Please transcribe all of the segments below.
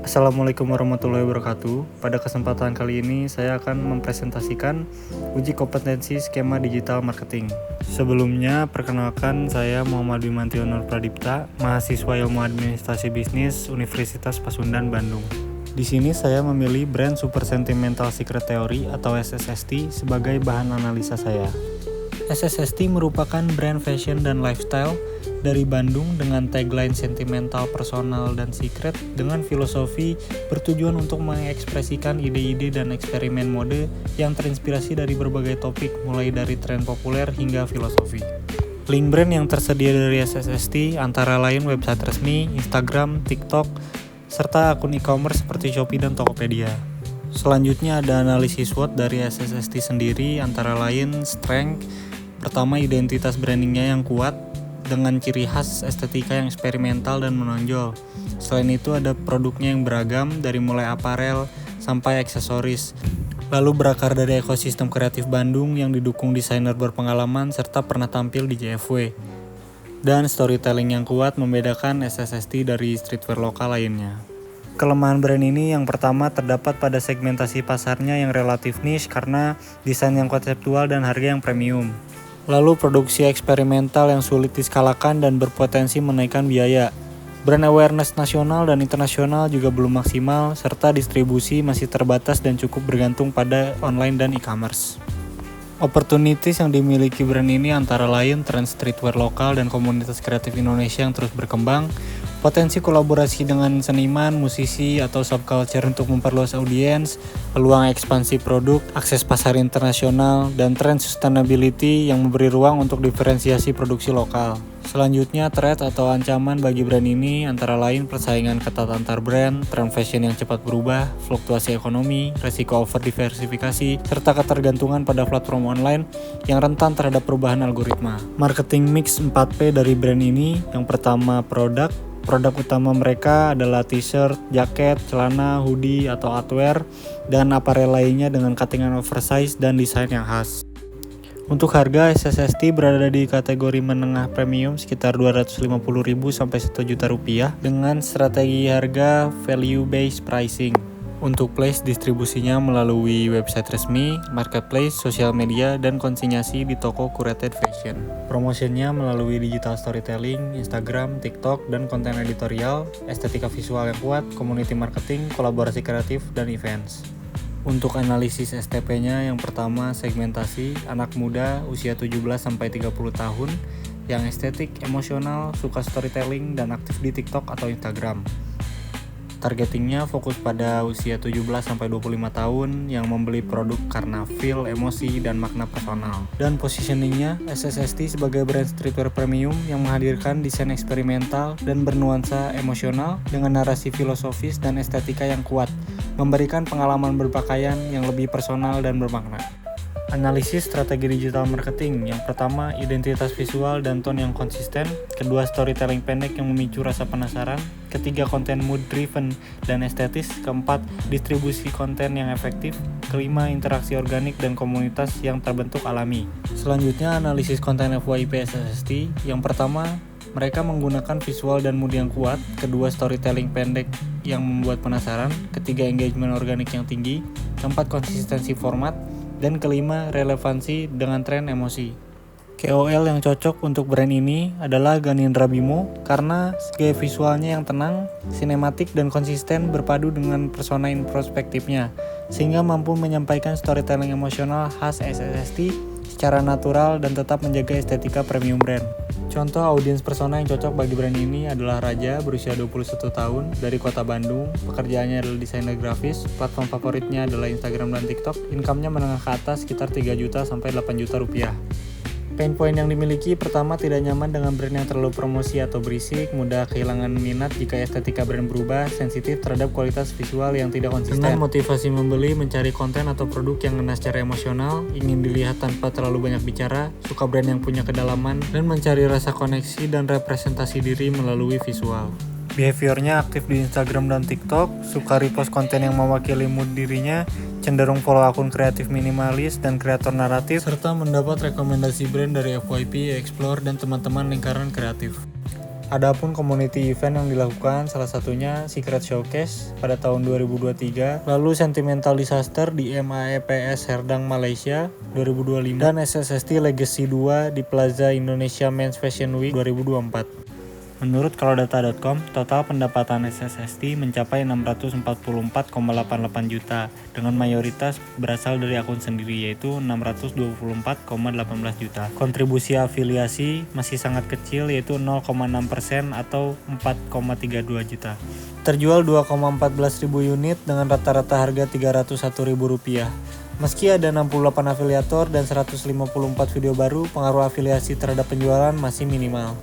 Assalamualaikum warahmatullahi wabarakatuh. Pada kesempatan kali ini saya akan mempresentasikan uji kompetensi skema digital marketing. Sebelumnya, perkenalkan saya Muhammad Bimantionur Pradipta, mahasiswa Ilmu Administrasi Bisnis Universitas Pasundan, Bandung. Di sini saya memilih brand Super Sentimental Secret Theory atau SSST sebagai bahan analisa saya. SSST merupakan brand fashion dan lifestyle dari Bandung dengan tagline sentimental, personal, dan secret dengan filosofi bertujuan untuk mengekspresikan ide-ide dan eksperimen mode yang terinspirasi dari berbagai topik mulai dari tren populer hingga filosofi. Link brand yang tersedia dari SSST antara lain website resmi, Instagram, TikTok, serta akun e-commerce seperti Shopee dan Tokopedia. Selanjutnya ada analisis SWOT dari SSST sendiri antara lain strength. Pertama, identitas brandingnya yang kuat dengan ciri khas estetika yang eksperimental dan menonjol. Selain itu ada produknya yang beragam dari mulai aparel sampai aksesoris. Lalu berakar dari ekosistem kreatif Bandung yang didukung desainer berpengalaman serta pernah tampil di JFW. Dan storytelling yang kuat membedakan SSST dari streetwear lokal lainnya. Kelemahan brand ini yang pertama terdapat pada segmentasi pasarnya yang relatif niche karena desain yang konseptual dan harga yang premium. Lalu produksi eksperimental yang sulit diskalakan dan berpotensi menaikkan biaya. Brand awareness nasional dan internasional juga belum maksimal, serta distribusi masih terbatas dan cukup bergantung pada online dan e-commerce. Opportunities yang dimiliki brand ini antara lain tren streetwear lokal dan komunitas kreatif Indonesia yang terus berkembang, potensi kolaborasi dengan seniman, musisi, atau subculture untuk memperluas audiens, peluang ekspansi produk, akses pasar internasional, dan tren sustainability yang memberi ruang untuk diferensiasi produksi lokal. Selanjutnya, threat atau ancaman bagi brand ini antara lain persaingan ketat antar brand, tren fashion yang cepat berubah, fluktuasi ekonomi, resiko over diversifikasi, serta ketergantungan pada platform online yang rentan terhadap perubahan algoritma. Marketing mix 4P dari brand ini, yang pertama produk utama mereka adalah t-shirt, jaket, celana, hoodie, atau outerwear, dan aparel lainnya dengan cuttingan oversize dan desain yang khas. Untuk harga, SSST berada di kategori menengah premium sekitar Rp250.000 sampai Rp1 juta dengan strategi harga value-based pricing. Untuk place distribusinya melalui website resmi, marketplace, sosial media, dan konsinyasi di toko curated fashion. Promotionnya melalui digital storytelling, Instagram, TikTok, dan konten editorial, estetika visual yang kuat, community marketing, kolaborasi kreatif, dan events. Untuk analisis STP-nya yang pertama segmentasi anak muda usia 17-30 tahun yang estetik, emosional, suka storytelling, dan aktif di TikTok atau Instagram. Targetingnya fokus pada usia 17-25 tahun yang membeli produk karena feel, emosi, dan makna personal. Dan positioningnya SSST sebagai brand streetwear premium yang menghadirkan desain eksperimental dan bernuansa emosional dengan narasi filosofis dan estetika yang kuat, memberikan pengalaman berpakaian yang lebih personal dan bermakna. Analisis strategi digital marketing. Yang pertama, identitas visual dan tone yang konsisten. Kedua, storytelling pendek yang memicu rasa penasaran. Ketiga, konten mood driven dan estetis. Keempat, distribusi konten yang efektif. Kelima, interaksi organik dan komunitas yang terbentuk alami. Selanjutnya, analisis konten FYP SSST. Yang pertama, mereka menggunakan visual dan mood yang kuat. Kedua, storytelling pendek yang membuat penasaran. Ketiga, engagement organik yang tinggi. Keempat, konsistensi format. Dan kelima, relevansi dengan tren emosi. KOL yang cocok untuk brand ini adalah Ganindra Bimo karena gaya visualnya yang tenang, sinematik, dan konsisten berpadu dengan persona introspektifnya, sehingga mampu menyampaikan storytelling emosional khas SSST secara natural dan tetap menjaga estetika premium brand. Contoh audiens persona yang cocok bagi brand ini adalah Raja berusia 21 tahun dari kota Bandung, pekerjaannya adalah desainer grafis, platform favoritnya adalah Instagram dan TikTok, income-nya menengah ke atas sekitar 3 juta sampai 8 juta rupiah. Pain point yang dimiliki, pertama tidak nyaman dengan brand yang terlalu promosi atau berisik, mudah kehilangan minat jika estetika brand berubah, sensitif terhadap kualitas visual yang tidak konsisten. Dengan motivasi membeli, mencari konten atau produk yang ngena secara emosional, ingin dilihat tanpa terlalu banyak bicara, suka brand yang punya kedalaman, dan mencari rasa koneksi dan representasi diri melalui visual. Behaviornya aktif di Instagram dan TikTok, suka repost konten yang mewakili mood dirinya, cenderung follow akun kreatif minimalis dan kreator naratif, serta mendapat rekomendasi brand dari FYP, Explore, dan teman-teman lingkaran kreatif. Adapun community event yang dilakukan salah satunya Secret Showcase pada tahun 2023, lalu Sentimental Disaster di MAEPS Serdang Malaysia 2025, dan SSST Legacy 2 di Plaza Indonesia Men's Fashion Week 2024. Menurut kalodata.com, total pendapatan SSST mencapai 644,88 juta, dengan mayoritas berasal dari akun sendiri yaitu 624,18 juta. Kontribusi afiliasi masih sangat kecil yaitu 0,6% atau 4,32 juta. Terjual 2,14 ribu unit dengan rata-rata harga Rp301.000. Meski ada 68 afiliator dan 154 video baru, pengaruh afiliasi terhadap penjualan masih minimal.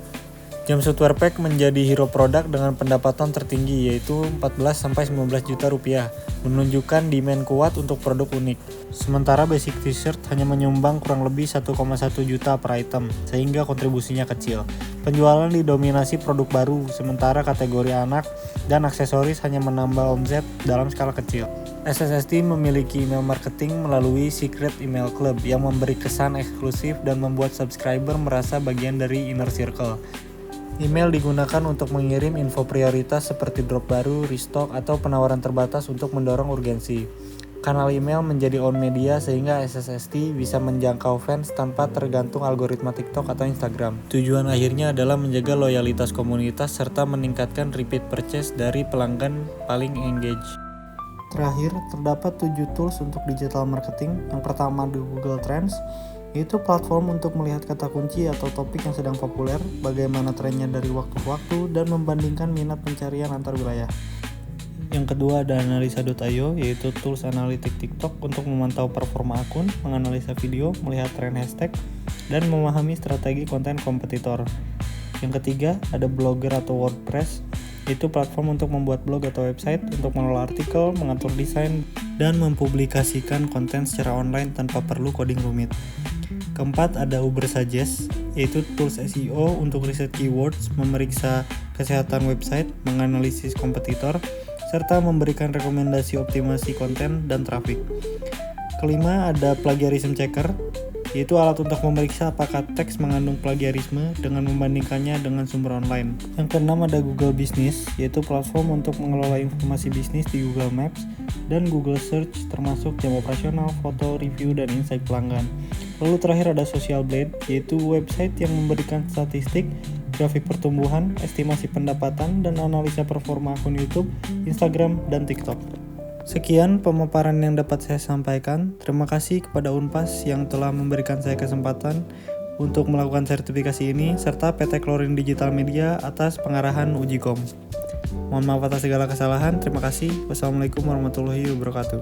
Jumpsuit Wearpack menjadi hero produk dengan pendapatan tertinggi yaitu 14-19 juta rupiah, menunjukkan demand kuat untuk produk unik. Sementara basic t-shirt hanya menyumbang kurang lebih 1,1 juta per item, sehingga kontribusinya kecil. Penjualan didominasi produk baru, sementara kategori anak dan aksesoris hanya menambah omset dalam skala kecil. SSST memiliki email marketing melalui Secret Email Club yang memberi kesan eksklusif dan membuat subscriber merasa bagian dari inner circle. Email digunakan untuk mengirim info prioritas seperti drop baru, restock, atau penawaran terbatas untuk mendorong urgensi. Kanal email menjadi on media sehingga SSST bisa menjangkau fans tanpa tergantung algoritma TikTok atau Instagram. Tujuan akhirnya adalah menjaga loyalitas komunitas serta meningkatkan repeat purchase dari pelanggan paling engage. Terakhir, terdapat 7 tools untuk digital marketing. Yang pertama di Google Trends, yaitu platform untuk melihat kata kunci atau topik yang sedang populer, bagaimana trennya dari waktu ke waktu, dan membandingkan minat pencarian antar wilayah. Yang kedua ada analisa.io, yaitu tools analitik TikTok untuk memantau performa akun, menganalisa video, melihat tren hashtag, dan memahami strategi konten kompetitor. Yang ketiga ada Blogger atau WordPress, yaitu platform untuk membuat blog atau website, untuk mengelola artikel, mengatur desain, dan mempublikasikan konten secara online tanpa perlu coding rumit. Keempat ada Ubersuggest, yaitu tools SEO untuk riset keywords, memeriksa kesehatan website, menganalisis kompetitor, serta memberikan rekomendasi optimasi konten dan traffic. Kelima ada Plagiarism Checker, yaitu alat untuk memeriksa apakah teks mengandung plagiarisme dengan membandingkannya dengan sumber online. Yang keenam ada Google Business, yaitu platform untuk mengelola informasi bisnis di Google Maps dan Google Search termasuk jam operasional, foto, review, dan insight pelanggan. Lalu terakhir ada Social Blade, yaitu website yang memberikan statistik, grafik pertumbuhan, estimasi pendapatan, dan analisa performa akun YouTube, Instagram, dan TikTok. Sekian pemaparan yang dapat saya sampaikan. Terima kasih kepada Unpas yang telah memberikan saya kesempatan untuk melakukan sertifikasi ini, serta PT Klorin Digital Media atas pengarahan uji kom. Mohon maaf atas segala kesalahan. Terima kasih. Wassalamualaikum warahmatullahi wabarakatuh.